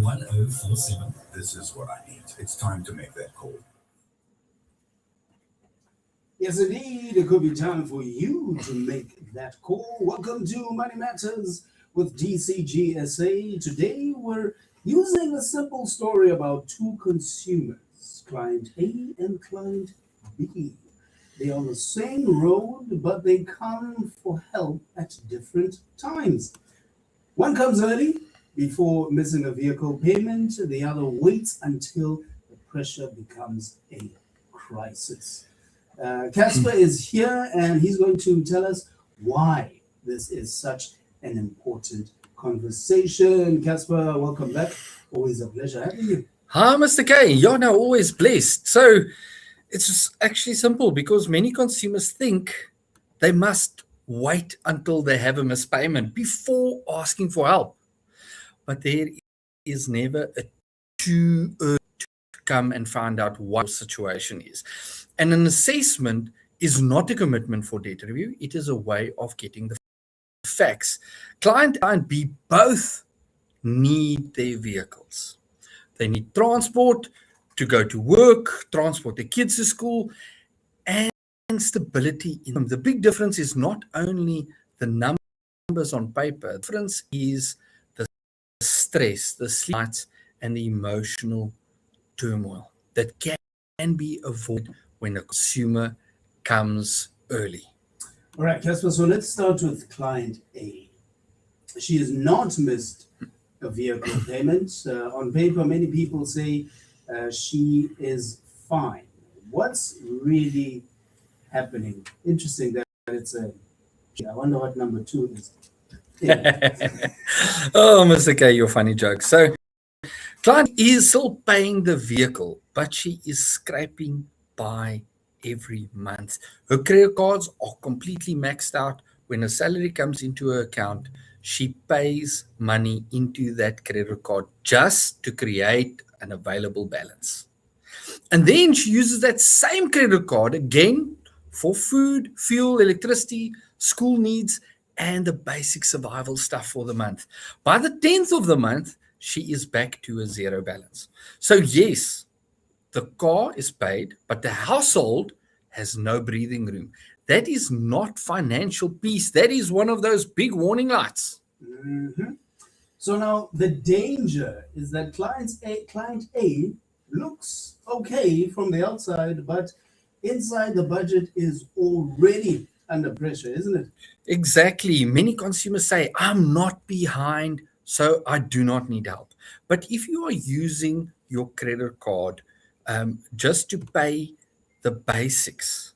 1047. This is what I need. It's time to make that call. Yes, indeed. It could be time for you to make that call. Welcome to Money Matters with DCGsa. Today, we're using a simple story about two consumers, client A and client B. They're on the same road, but they come for help at different times. One comes early before missing a vehicle payment, the other waits until the pressure becomes a crisis. Casper is here and he's going to tell us why this is such an important conversation. Casper, welcome back. Always a pleasure having you. Hi, Mr. K. You're now always blessed. So it's actually simple because many consumers think they must wait until they have a missed payment before asking for help. But there is never a too early to come and find out what the situation is. And an assessment is not a commitment for debt review. It is a way of getting the facts. Client A and B both need their vehicles. They need transport to go to work, transport their kids to school, and stability in them. The big difference is not only the numbers on paper. The difference is the stress, the sleep nights, and the emotional turmoil that can be avoided when a consumer comes early. All right, Casper, so let's start with client A. She has not missed a vehicle payment. On paper, many people say she is fine. What's really happening? Interesting that it's a... I wonder what number 2 is. Oh, Mr. K, your funny joke. So, client is still paying the vehicle, but she is scraping by every month. Her credit cards are completely maxed out. When her salary comes into her account, she pays money into that credit card just to create an available balance. And then she uses that same credit card again for food, fuel, electricity, school needs, and the basic survival stuff for the month. By the 10th of the month, she is back to a zero balance. So yes, the car is paid, but the household has no breathing room. That is not financial peace. That is one of those big warning lights. Mm-hmm. So now the danger is that client A looks okay from the outside, but inside the budget is already under pressure, isn't it? Exactly. Many consumers say, I'm not behind, so I do not need help. But if you are using your credit card just to pay the basics,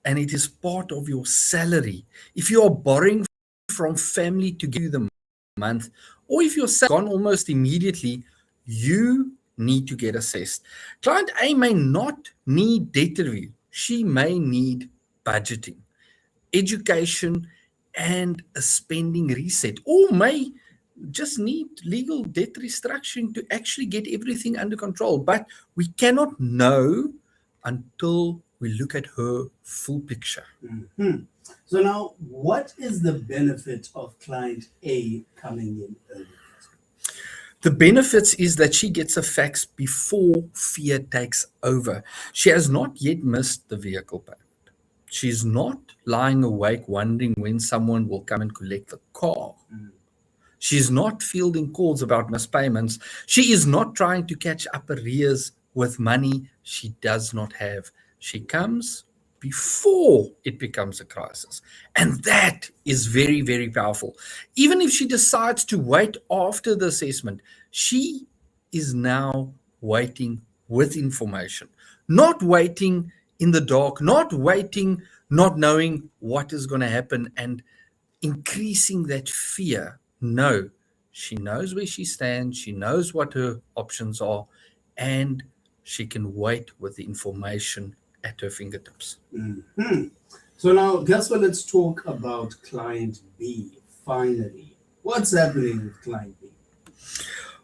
and it is part of your salary, if you are borrowing from family to give you the month, or if your salary gone almost immediately, you need to get assessed. Client A may not need debt review. She may need budgeting, education, and a spending reset, or may just need legal debt restructuring to actually get everything under control. But we cannot know until we look at her full picture. Mm-hmm. So now, what is the benefit of client A coming in early? The benefits is that she gets the facts before fear takes over. She has not yet missed the vehicle payment. She's not lying awake wondering when someone will come and collect the car. She's not fielding calls about missed payments. She is not trying to catch up arrears with money she does not have. She comes before it becomes a crisis. And that is very, very powerful. Even if she decides to wait after the assessment, she is now waiting with information, not waiting in the dark, not waiting, not knowing what is going to happen and increasing that fear. No, she knows where she stands, she knows what her options are, and she can wait with the information at her fingertips. Mm-hmm. So now, Casper, let's talk about client B, finally. What's happening with client B?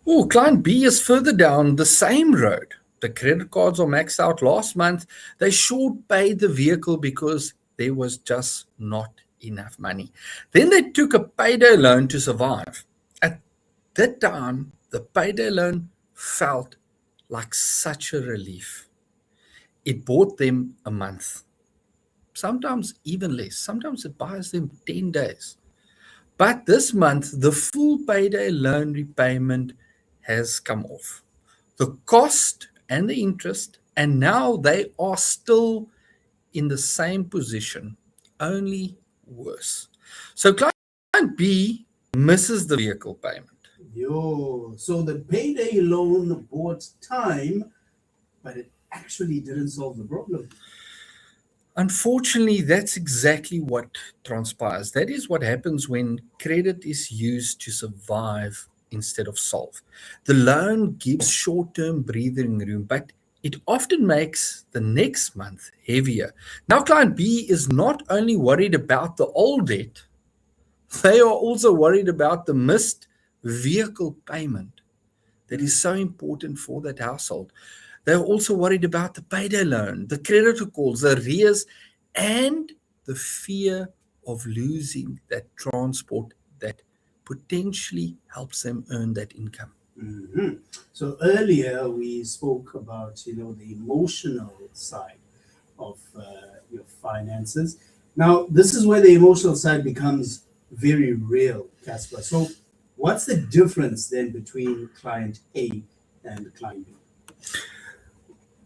Oh, client B is further down the same road. The credit cards are maxed out last month. They short paid the vehicle because there was just not enough money. Then they took a payday loan to survive. At that time, the payday loan felt like such a relief. It bought them a month, sometimes even less. Sometimes it buys them 10 days. But this month, the full payday loan repayment has come off. The cost and the interest, and now they are still in the same position, only worse. So client B misses the vehicle payment. So the payday loan bought time, but it actually didn't solve the problem. Unfortunately, that's exactly what transpires. That is what happens when credit is used to survive instead of solve. The loan gives short term breathing room, but it often makes the next month heavier. Now, client B is not only worried about the old debt, they are also worried about the missed vehicle payment that is so important for that household. They're also worried about the payday loan, the creditor calls, the arrears, and the fear of losing that transport that potentially helps them earn that income. Mhm. So earlier we spoke about the emotional side of your finances. Now this is where the emotional side becomes very real, Casper. So what's the difference then between client A and client B?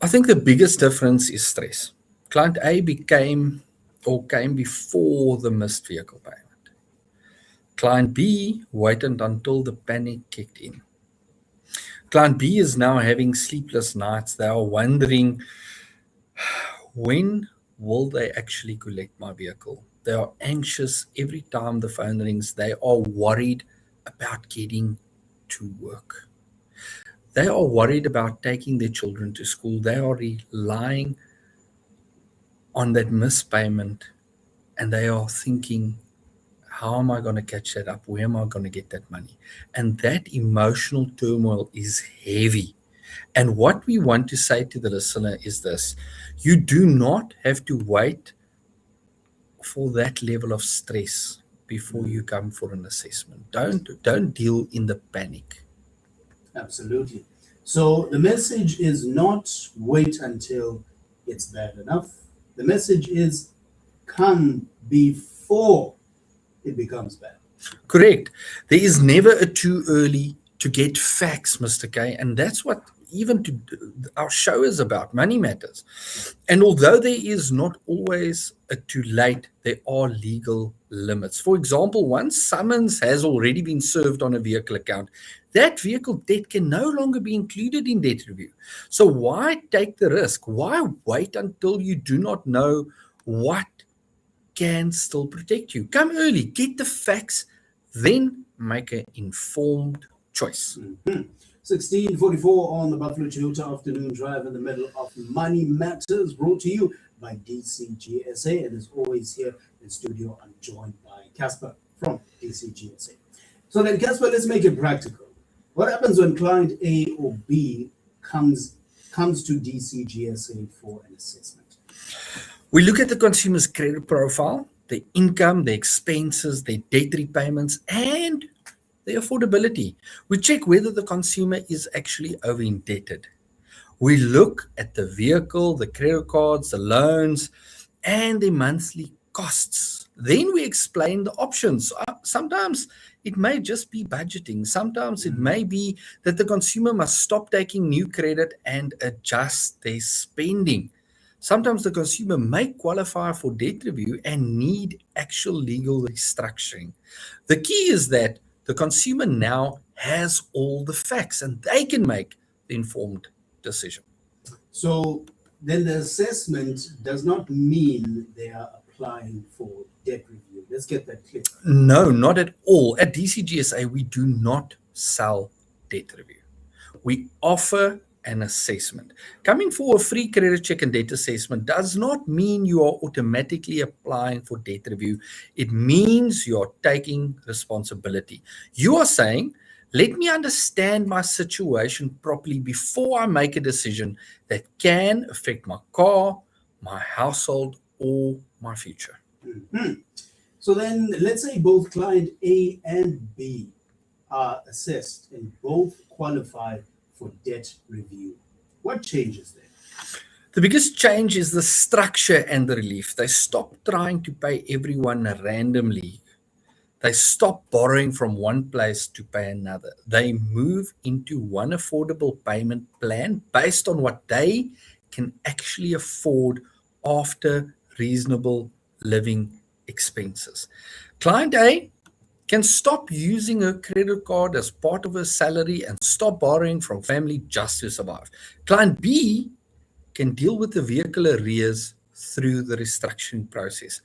I think the biggest difference is stress. Client A came before the missed vehicle payment. Client B waited until the panic kicked in. Client B is now having sleepless nights. They are wondering, when will they actually collect my vehicle? They are anxious every time the phone rings. They are worried about getting to work. They are worried about taking their children to school. They are relying on that missed payment, and they are thinking, how am I going to catch that up? Where am I going to get that money? And that emotional turmoil is heavy. And what we want to say to the listener is this: you do not have to wait for that level of stress before you come for an assessment. Don't deal in the panic. Absolutely. So the message is not wait until it's bad enough. The message is come before it becomes bad. Correct. There is never a too early to get facts, Mr. K, and that's what our show is about. Money matters. And although there is not always a too late, there are legal limits. For example, once summons has already been served on a vehicle account, that vehicle debt can no longer be included in debt review. So why take the risk? Why wait until you do not know what can still protect you? Come early, get the facts, then make an informed choice. 1644 on the Buffalo Toyota Afternoon Drive in the middle of Money Matters, brought to you by DCGsa. And as always, here in studio, I'm joined by Casper from DCGsa. So then, Casper, let's make it practical. What happens when client A or B comes to DCGsa for an assessment? We look at the consumer's credit profile, their income, their expenses, their debt repayments, and the affordability. We check whether the consumer is actually over indebted. We look at the vehicle, the credit cards, the loans, and the monthly costs. Then we explain the options. Sometimes it may just be budgeting. Sometimes it may be that the consumer must stop taking new credit and adjust their spending. Sometimes the consumer may qualify for debt review and need actual legal restructuring. The key is that the consumer now has all the facts and they can make the informed decision. So then the assessment does not mean they are applying for debt review. Let's get that clear. No, not at all. At DCGsa, we do not sell debt review. We offer an assessment. Coming for a free credit check and debt assessment does not mean you are automatically applying for debt review. It means you are taking responsibility. You are saying, let me understand my situation properly before I make a decision that can affect my car, my household, or my future. Mm-hmm. So then let's say both client A and B are assessed and both qualify for debt review. What changes there? The biggest change is the structure and the relief. They stop trying to pay everyone randomly. They stop borrowing from one place to pay another. They move into one affordable payment plan based on what they can actually afford after reasonable living expenses. Client A can stop using her credit card as part of her salary and stop borrowing from family just to survive. Client B can deal with the vehicle arrears through the restructuring process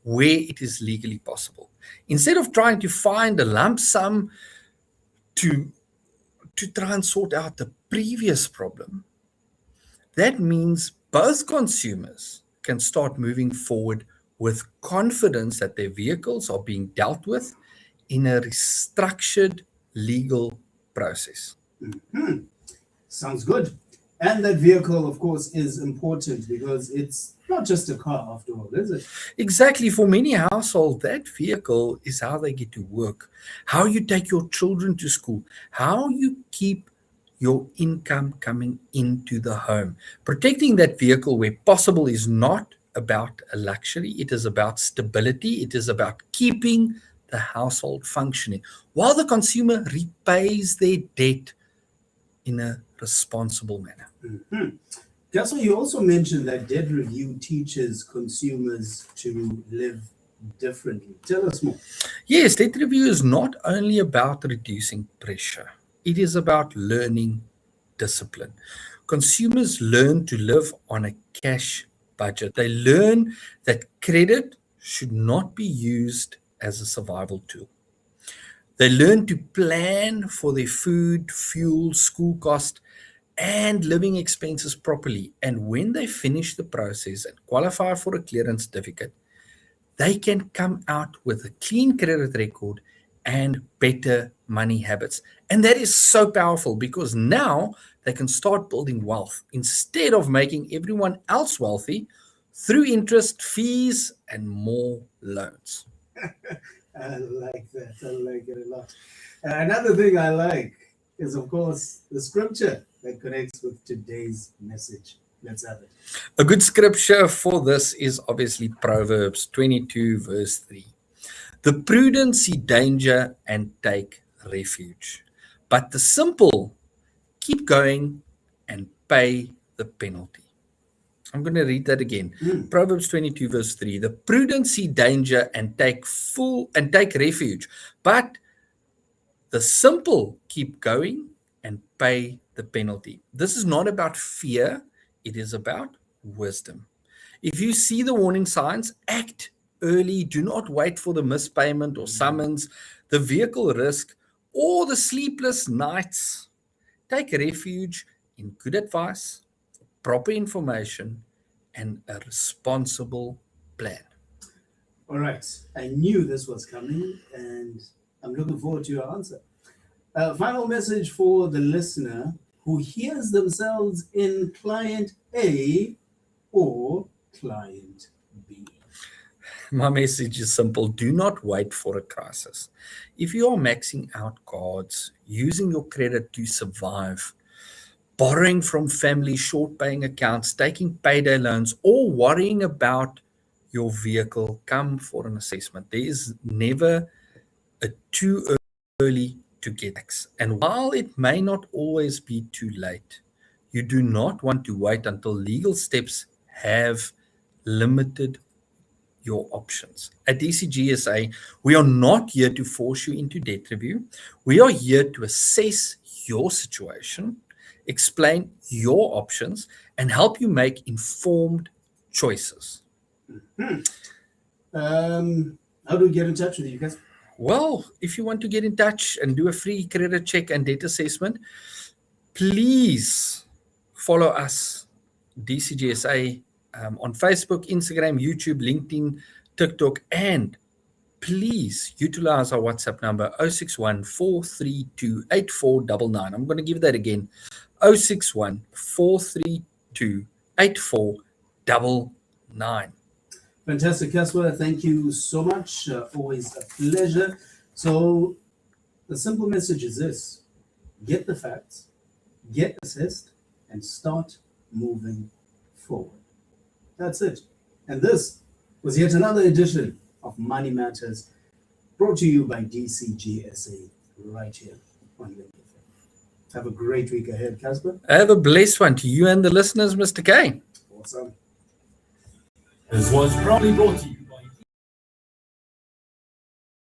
where it is legally possible. Instead of trying to find a lump sum to try and sort out the previous problem, that means both consumers can start moving forward with confidence that their vehicles are being dealt with in a restructured legal process. Sounds good. And that vehicle, of course, is important because it's not just a car after all, is it? Exactly. For many households, that vehicle is how they get to work, how you take your children to school, how you keep your income coming into the home. Protecting that vehicle where possible is not about a luxury. It is about stability. It is about keeping the household functioning while the consumer repays their debt in a responsible manner. Gaso, you also mentioned that debt review teaches consumers to live differently. Tell us more. Yes, debt review is not only about reducing pressure, it is about learning discipline. Consumers learn to live on a cash budget. They learn that credit should not be used as a survival tool. They learn to plan for their food, fuel, school cost, and living expenses properly. And when they finish the process and qualify for a clearance certificate, they can come out with a clean credit record and better money habits. And that is so powerful because now they can start building wealth instead of making everyone else wealthy through interest, fees, and more loans. I like that. I like it a lot. Another thing I like is, of course, the scripture that connects with today's message. Let's have it. A good scripture for this is obviously Proverbs 22, verse 3. The prudent see danger and take refuge, but the simple keep going and pay the penalty. I'm going to read that again. Proverbs 22, verse 3. The prudent see danger and take refuge, but the simple keep going and pay the penalty. This is not about fear, it is about wisdom. If you see the warning signs, act early. Do not wait for the missed payment or summons, the vehicle risk, or the sleepless nights. Take refuge in good advice, proper information, and a responsible plan. All right. I knew this was coming, and I'm looking forward to your answer. Final message for the listener who hears themselves in client A or client B. My message is simple. Do not wait for a crisis. If you are maxing out cards, using your credit to survive, borrowing from family, short paying accounts, taking payday loans, or worrying about your vehicle, come for an assessment. There is never a too early to get tax. And while it may not always be too late, you do not want to wait until legal steps have limited your options. At DCGsa, we are not here to force you into debt review. We are here to assess your situation, explain your options, and help you make informed choices. How do we get in touch with you guys? Well, if you want to get in touch and do a free credit check and debt assessment, please follow us, DCGsa, on Facebook, Instagram, YouTube, LinkedIn, TikTok, and please utilize our WhatsApp number 061 432 8499. I'm going to give that again, 061 432 8499. Fantastic, Casper. Thank you so much. Always a pleasure. So The simple message is this: get the facts, get assessed, and start moving forward. That's it. And this was yet another edition of Money Matters, brought to you by DCGsa, right here on Link FM. Have a great week ahead, Casper. Have a blessed one to you and the listeners, Mr. K. Awesome. This was proudly brought to you